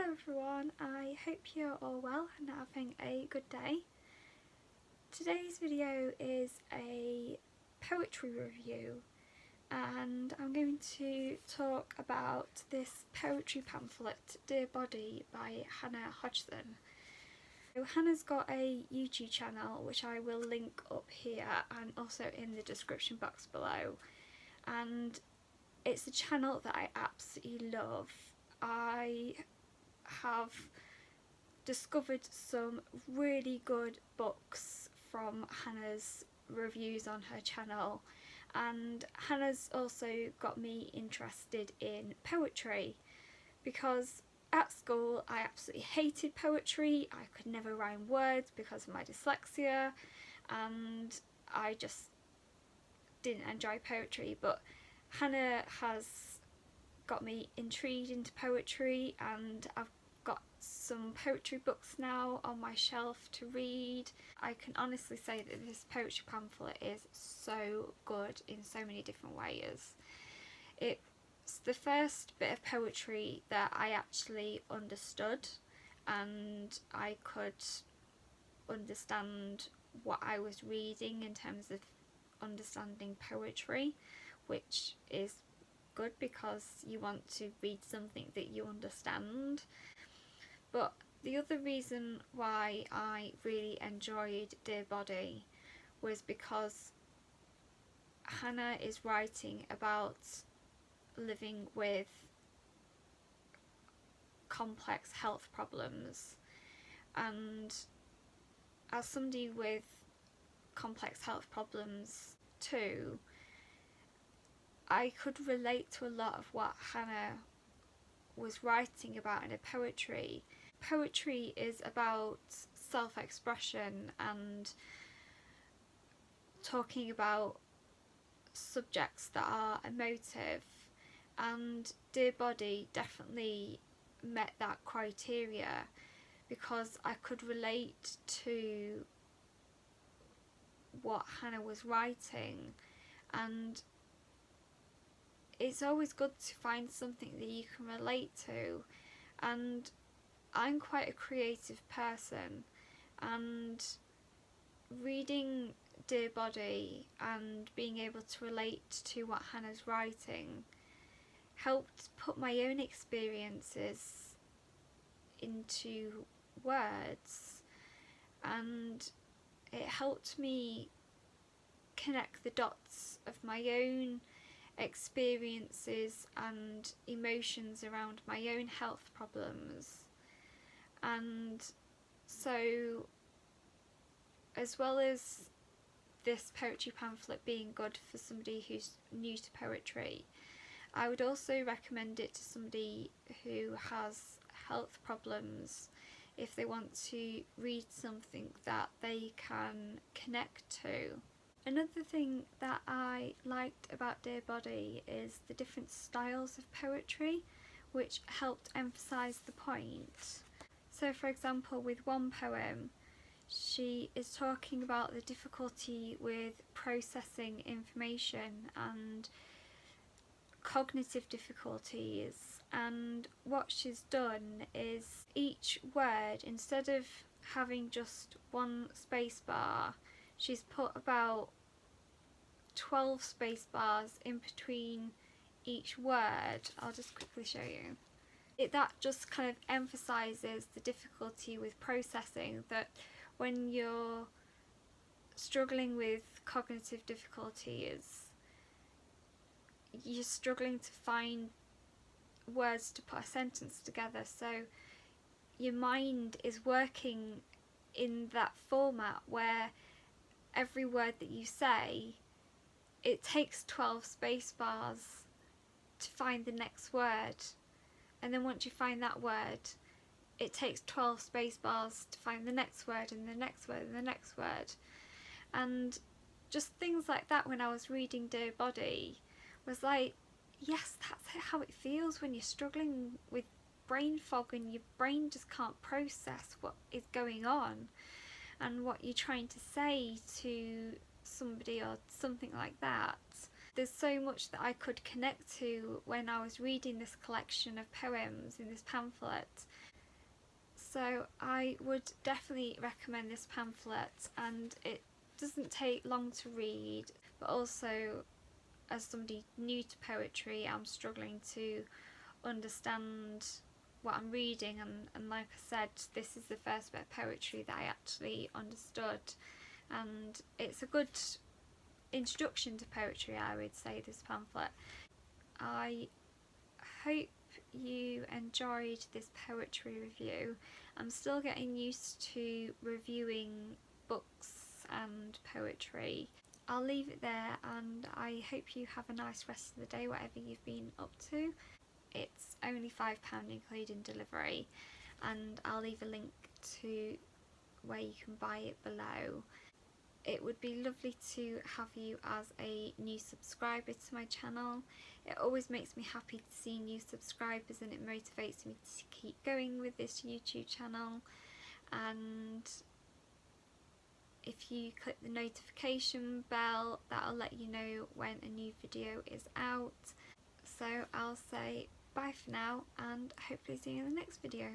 Hello everyone, I hope you're all well and having a good day. Today's video is a poetry review and I'm going to talk about this poetry pamphlet, Dear Body by Hannah Hodgson. So Hannah's got a YouTube channel which I will link up here and also in the description box below, and it's a channel that I absolutely love. I have discovered some really good books from Hannah's reviews on her channel, and Hannah's also got me interested in poetry because at school I absolutely hated poetry. I could never rhyme words because of my dyslexia and I just didn't enjoy poetry, but Hannah has got me intrigued into poetry and I've got some poetry books now on my shelf to read. I can honestly say that this poetry pamphlet is so good in so many different ways. It's the first bit of poetry that I actually understood and I could understand what I was reading in terms of understanding poetry, which is good because you want to read something that you understand. But the other reason why I really enjoyed Dear Body was because Hannah is writing about living with complex health problems, and as somebody with complex health problems too, I could relate to a lot of what Hannah was writing about in her poetry. Poetry is about self-expression and talking about subjects that are emotive, and Dear Body definitely met that criteria because I could relate to what Hannah was writing, and it's always good to find something that you can relate to, and I'm quite a creative person, and reading Dear Body and being able to relate to what Hannah's writing helped put my own experiences into words, and it helped me connect the dots of my own experiences and emotions around my own health problems. And so, as well as this poetry pamphlet being good for somebody who's new to poetry, I would also recommend it to somebody who has health problems if they want to read something that they can connect to. Another thing that I liked about Dear Body is the different styles of poetry, which helped emphasise the point. So for example, with one poem, she is talking about the difficulty with processing information and cognitive difficulties, and what she's done is each word, instead of having just one space bar, she's put about 12 space bars in between each word. I'll just quickly show you. That just kind of emphasises the difficulty with processing, that when you're struggling with cognitive difficulties, you're struggling to find words to put a sentence together, so your mind is working in that format where every word that you say, it takes 12 space bars to find the next word, and then once you find that word, it takes 12 space bars to find the next word and the next word and the next word. And just things like that, when I was reading Dear Body, was like, yes, that's how it feels when you're struggling with brain fog and your brain just can't process what is going on and what you're trying to say to somebody or something like that. There's so much that I could connect to when I was reading this collection of poems in this pamphlet. So I would definitely recommend this pamphlet, and it doesn't take long to read, but also as somebody new to poetry, I'm struggling to understand what I'm reading, and like I said, this is the first bit of poetry that I actually understood, and it's a good introduction to poetry, I would say, this pamphlet. I hope you enjoyed this poetry review. I'm still getting used to reviewing books and poetry. I'll leave it there, and I hope you have a nice rest of the day, whatever you've been up to. It's only £5 including delivery, and I'll leave a link to where you can buy it below. It would be lovely to have you as a new subscriber to my channel. It always makes me happy to see new subscribers, and it motivates me to keep going with this YouTube channel. And if you click the notification bell, that'll let you know when a new video is out. So I'll say bye for now, and hopefully see you in the next video.